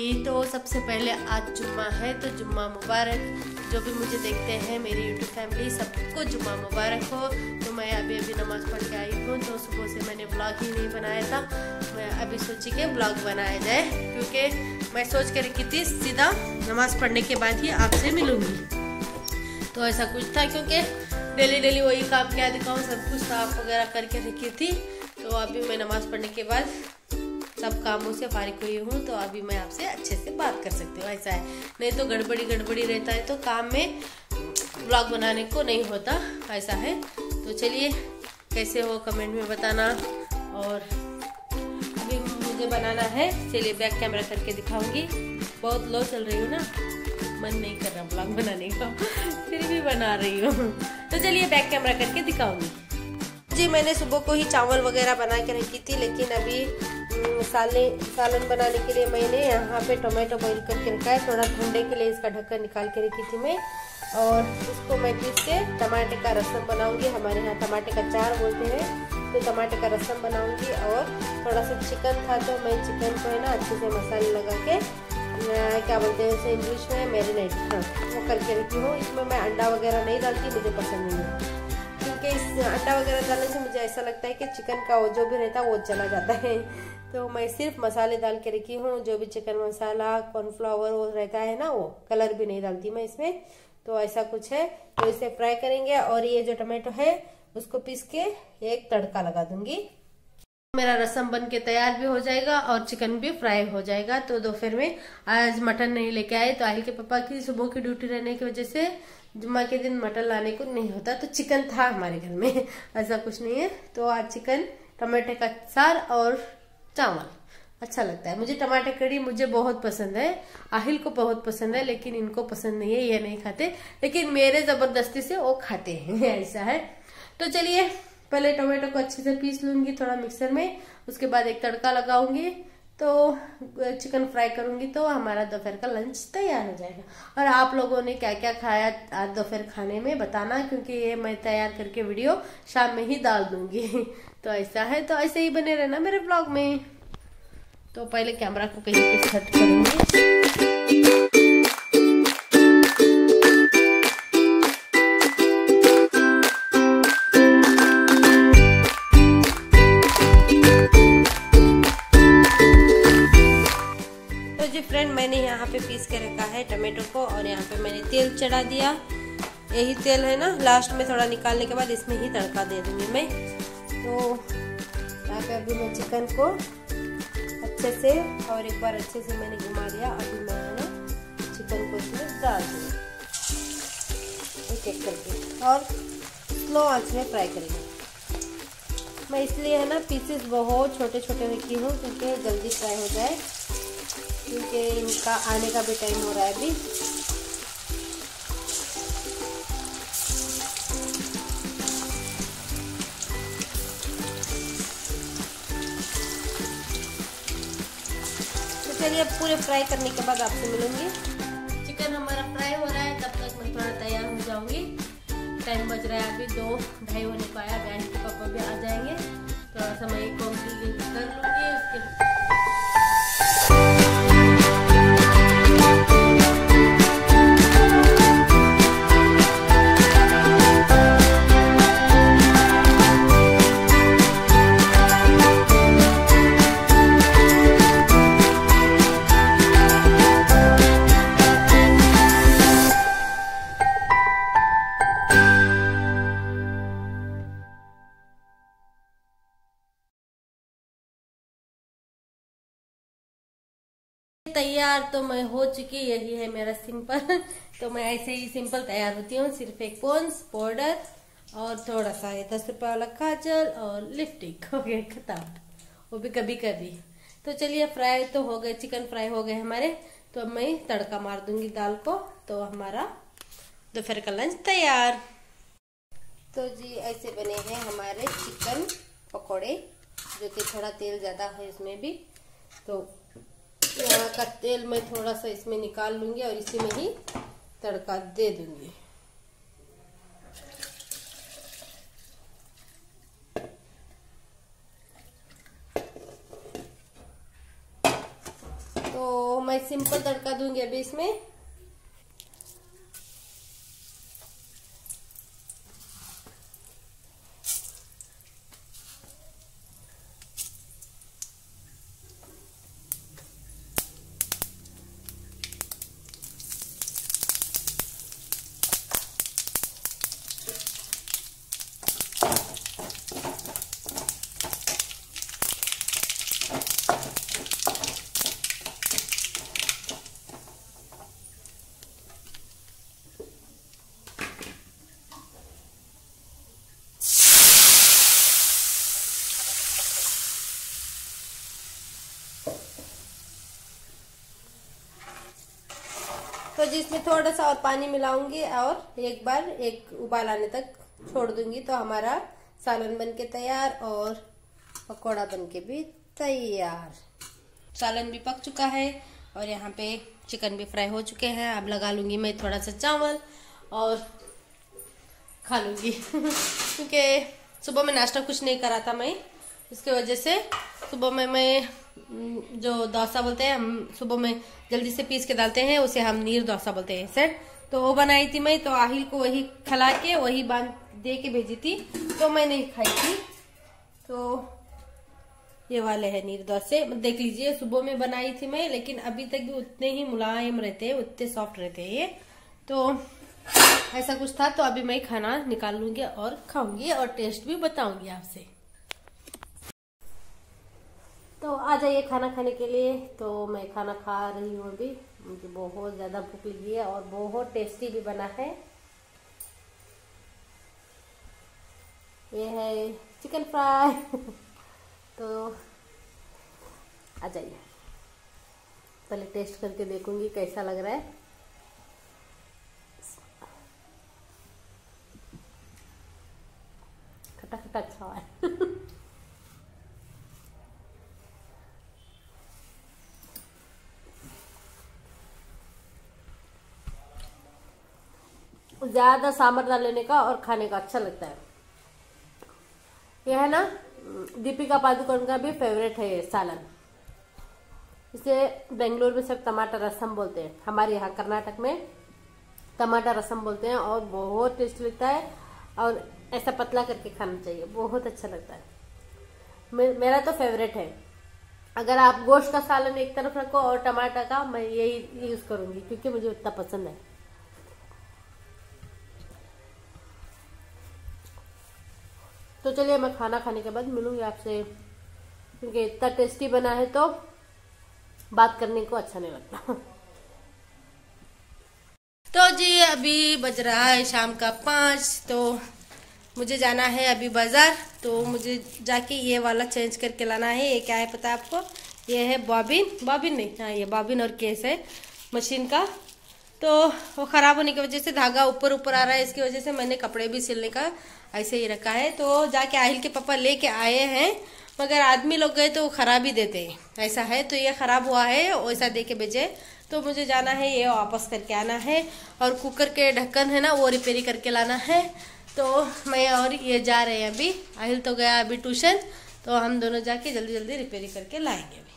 तो सबसे पहले आज जुम्मा है, तो जुम्मा मुबारक। जो भी मुझे देखते हैं मेरी यूट्यूब फैमिली, सबको जुम्मा मुबारक हो। तो मैं अभी नमाज़ पढ़ के आई हूँ, तो सुबह से मैंने ब्लॉग ही नहीं बनाया था। मैं अभी सोची कि ब्लॉग बनाया जाए, क्योंकि मैं सोच कर रखी थी सीधा नमाज़ पढ़ने के बाद ही आपसे मिलूँगी। तो ऐसा कुछ था, क्योंकि डेली वही काम क्या दिखाऊँ, सब कुछ साफ वगैरह करके रखी थी। तो अभी मैं नमाज़ पढ़ने के बाद सब कामों से फारिग हुई हूँ, तो अभी मैं आपसे अच्छे से बात कर सकती हूँ। ऐसा है, नहीं तो गड़बड़ी रहता है, तो काम में ब्लॉग बनाने को नहीं होता, ऐसा है। तो चलिए कैसे हो कमेंट में बताना। और अभी मुझे बनाना है, चलिए बैक कैमरा करके दिखाऊंगी। बहुत लो चल रही हूँ ना, मन नहीं कर रहा ब्लॉग बनाने का, फिर भी बना रही हूँ। तो चलिए बैक कैमरा करके दिखाऊंगी। जी मैंने सुबह को ही चावल वगैरह बना के रखी थी, लेकिन अभी सालन बनाने के लिए मैंने यहाँ पे टोमेटो बॉईल करके रखा है। थोड़ा ठंडे के लिए इसका ढक्कन निकाल के रखी थी मैं, और इसको मैं पीस के टमाटर का रसम बनाऊंगी। हमारे यहाँ टमाटर का चार बोलते हैं, तो टमाटर का रसम बनाऊंगी। और थोड़ा सा चिकन था, तो मैं चिकन को है ना अच्छे से मसाले लगा के क्या बोलते हैं उसे इंग्लिश में, मैरिनेट, हाँ वो करके रखी हूँ। इसमें मैं अंडा वगैरह नहीं डालती, मुझे पसंद नहीं है, क्योंकि इस अंडा वगैरह डालने से मुझे ऐसा लगता है कि चिकन का वो जो भी रहता है वो चला जाता है। तो मैं सिर्फ मसाले डाल के रखी हूँ, जो भी चिकन मसाला, कॉर्नफ्लावर वो रहता है ना, वो कलर भी नहीं डालती मैं इसमें। तो ऐसा कुछ है, तो इसे फ्राई करेंगे। और ये जो टमाटो है उसको पीस के एक तड़का लगा दूंगी। मेरा रसम बन के तैयार भी हो जाएगा और चिकन भी फ्राई हो जाएगा। तो दोपहर में आज मटन नहीं लेके आए, तो आहिल के पापा की सुबह की ड्यूटी रहने की वजह से जुम्मा के दिन मटन लाने को नहीं होता, तो चिकन था हमारे घर में, ऐसा कुछ नहीं है। तो आज चिकन, टमाटर का सार और चावल अच्छा लगता है। मुझे टमाटर कड़ी मुझे बहुत पसंद है, आहिल को बहुत पसंद है, लेकिन इनको पसंद नहीं है, ये नहीं खाते। लेकिन मेरे जबरदस्ती से वो खाते हैं, ऐसा है। तो चलिए पहले टमाटो को अच्छे से पीस लूंगी थोड़ा मिक्सर में, उसके बाद एक तड़का लगाऊंगी, तो चिकन फ्राई करूंगी, तो हमारा दोपहर का लंच तैयार हो जाएगा। और आप लोगों ने क्या क्या खाया आज दोपहर खाने में बताना, क्योंकि ये मैं तैयार करके वीडियो शाम में ही डाल दूंगी। तो ऐसा है, तो ऐसे ही बने रहना मेरे ब्लॉग में। तो पहले कैमरा को कहीं पे सेट करूंगी। फ्रेंड मैंने यहाँ पे पीस के रखा है टमाटो को, और यहाँ पे मैंने तेल चढ़ा दिया। यही तेल है ना, लास्ट में थोड़ा निकालने के बाद इसमें ही तड़का दे दूंगी मैं। तो यहाँ पे अभी मैं चिकन को अच्छे से और एक बार अच्छे से मैंने घुमा दिया। अभी मैं ना चिकन को इसमें डाल दूँगी एक एक करके, और स्लो आंच में फ्राई करेंगे। मैं इसलिए है ना पीसेस बहुत छोटे छोटे रखी हूँ, क्योंकि जल्दी फ्राई हो जाए, क्योंकि इनका आने का भी टाइम हो रहा है अभी। तो चलिए अब पूरे फ्राई करने के बाद आपसे मिलूंगी। चिकन हमारा फ्राई हो रहा है, तब तक मैं थोड़ा तैयार हो जाऊंगी। टाइम बज रहा है अभी 2-2:30 होने को आया, बहन के पापा भी आ जाएंगे, थोड़ा सा मैं कंप्लीट कर लूँगी। उसके तैयार तो मैं हो चुकी, यही है मेरा सिंपल। तो मैं ऐसे ही सिंपल तैयार होती हूँ, सिर्फ एक पॉन्स पाउडर और थोड़ा सा 10 रुपये वाला काजल और लिपस्टिक, हो गया खत्म, वो भी कभी कभी। तो चलिए फ्राई तो हो गए, चिकन फ्राई हो गए हमारे। तो अब मैं तड़का मार दूंगी दाल को, तो हमारा दोपहर का लंच तैयार। तो जी ऐसे बने हैं हमारे चिकन पकोड़े, जो कि थोड़ा तेल ज्यादा है इसमें भी। तो यहाँ का तेल मैं थोड़ा सा इसमें निकाल लूंगी और इसी में ही तड़का दे दूंगी। तो तो मैं सिंपल तड़का दूंगी अभी इसमें। तो जिसमें थोड़ा सा और पानी मिलाऊंगी और एक बार एक उबाल आने तक छोड़ दूंगी, तो हमारा सालन बनके तैयार और पकौड़ा बनके भी तैयार। सालन भी पक चुका है और यहाँ पे चिकन भी फ्राई हो चुके हैं। अब लगा लूंगी मैं थोड़ा सा चावल और खा लूंगी क्योंकि सुबह में नाश्ता कुछ नहीं करा था मैं, इसके वजह से सुबह में मैं जो डोसा बोलते हैं, हम सुबह में जल्दी से पीस के डालते हैं, उसे हम नीर डोसा बोलते हैं सेट। तो वो बनाई थी मैं, तो आहिल को वही खिला के वही बांध दे के भेजी थी, तो मैं नहीं खाई थी। तो ये वाले है नीर डोसे, देख लीजिए सुबह में बनाई थी मैं, लेकिन अभी तक भी उतने ही मुलायम रहते हैं, उतने सॉफ्ट रहते हैं ये। तो ऐसा कुछ था, तो अभी मैं खाना निकाल लूंगी और खाऊंगी और टेस्ट भी बताऊंगी आपसे। तो आ जाइए खाना खाने के लिए। तो मैं खाना खा रही हूँ अभी, मुझे बहुत ज़्यादा भूख लगी है और बहुत टेस्टी भी बना है। ये है चिकन फ्राई तो आ जाइए, पहले टेस्ट करके देखूंगी कैसा लग रहा है। खट्टा खट्टा अच्छा है ज्यादा सांभर डाल लेने का और खाने का अच्छा लगता है। यह है ना दीपिका पादुकोण का भी फेवरेट है ये सालन। इसे बेंगलोर में सब टमाटर रसम बोलते हैं, हमारे यहाँ कर्नाटक में टमाटर रसम बोलते हैं और बहुत टेस्टी लगता है। और ऐसा पतला करके खाना चाहिए, बहुत अच्छा लगता है। मेरा तो फेवरेट है। अगर आप गोश्त का सालन एक तरफ रखो और टमाटर का, मैं यही यूज करूंगी क्योंकि मुझे उतना पसंद है। तो चलिए मैं खाना खाने के बाद मिलूंगी आपसे, क्योंकि इतना टेस्टी बना है तो बात करने को अच्छा नहीं लगता। तो जी अभी बज रहा है शाम का 5, तो मुझे जाना है अभी बाजार। तो मुझे जाके ये वाला चेंज करके लाना है। ये क्या है पता है आपको? ये है बॉबिन नहीं, हाँ ये बॉबिन और केस है मशीन का। तो वो खराब होने की वजह से धागा ऊपर ऊपर आ रहा है, इसकी वजह से मैंने कपड़े भी सिलने का ऐसे ही रखा है। तो जाके आहिल के पापा लेके आए हैं, मगर आदमी लोग गए तो वो खराब ही देते हैं, ऐसा है। तो ये खराब हुआ है, वैसा दे के भेजे। तो मुझे जाना है, ये वापस करके आना है। और कुकर के ढक्कन है ना, वो रिपेयरी करके लाना है। तो मैं और ये जा रहे हैं अभी। आहिल तो गया अभी ट्यूशन, तो हम दोनों जाके जल्दी जल्दी रिपेयरी करके लाएंगे अभी।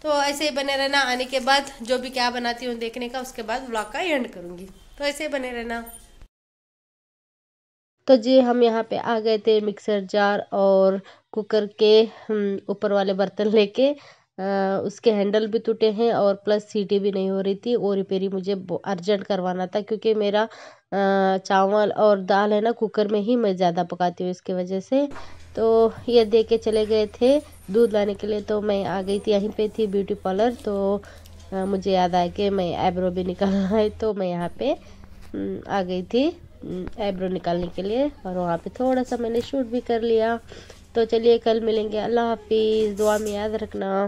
तो ऐसे ही बने रहना, आने के बाद जो भी क्या बनाती हूँ देखने का, उसके बाद व्लॉग का एंड करूँगी। तो ऐसे ही बने रहना। तो जी हम यहाँ पे आ गए थे मिक्सर जार और कुकर के ऊपर वाले बर्तन लेके। उसके हैंडल भी टूटे हैं और प्लस सीटी भी नहीं हो रही थी। वो रिपेयरी मुझे अर्जेंट करवाना था, क्योंकि मेरा चावल और दाल है ना कुकर में ही मैं ज़्यादा पकाती हूँ, इसकी वजह से। तो ये दे के चले गए थे दूध लाने के लिए। तो मैं आ गई थी, यहीं पे थी ब्यूटी पार्लर। तो मुझे याद आया कि मैं आईब्रो भी निकालना है, तो मैं यहाँ पे आ गई थी आईब्रो निकालने के लिए। और वहाँ पे थोड़ा सा मैंने शूट भी कर लिया। तो चलिए कल मिलेंगे, अल्लाह हाफिज़, दुआ में याद रखना।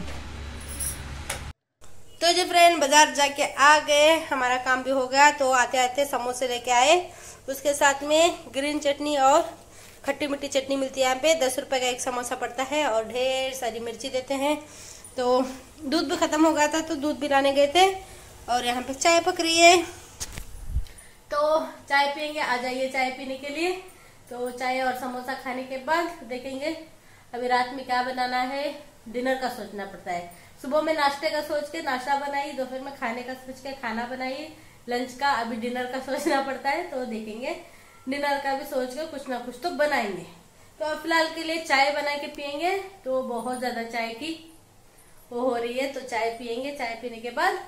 तो जी फ्रेंड बाजार जाके आ गए, हमारा काम भी हो गया। तो आते आते समोसे लेके आए, उसके साथ में ग्रीन चटनी और खट्टी मीठी चटनी मिलती है यहाँ पे। 10 रुपये का एक समोसा पड़ता है और ढेर सारी मिर्ची देते हैं। तो दूध भी ख़त्म हो गया था, तो दूध भी लाने गए थे। और यहाँ पे चाय पक रही है, तो चाय पियेंगे, आ जाइए चाय पीने के लिए। तो चाय और समोसा खाने के बाद देखेंगे अभी रात में क्या बनाना है। डिनर का सोचना पड़ता है। सुबह में नाश्ते का सोच के नाश्ता बनाई, दोपहर में खाने का सोच के खाना बनाई, लंच का, अभी डिनर का सोचना पड़ता है। तो देखेंगे डिनर का भी सोच के कुछ ना कुछ तो बनाएंगे। तो अब फिलहाल के लिए चाय बना के पियेंगे। तो बहुत ज्यादा चाय की वो हो रही है, तो चाय पियेंगे। चाय पीने के बाद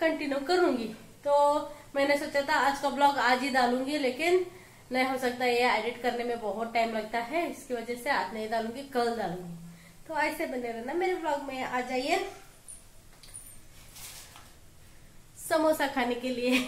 कंटिन्यू करूंगी। तो मैंने सोचा था आज का ब्लॉग आज ही डालूंगी, लेकिन नहीं हो सकता, ये एडिट करने में बहुत टाइम लगता है, इसकी वजह से आज नहीं डालूंगी, कल डालूंगी। तो ऐसे बने रहना मेरे ब्लॉग में। आ जाइए समोसा खाने के लिए।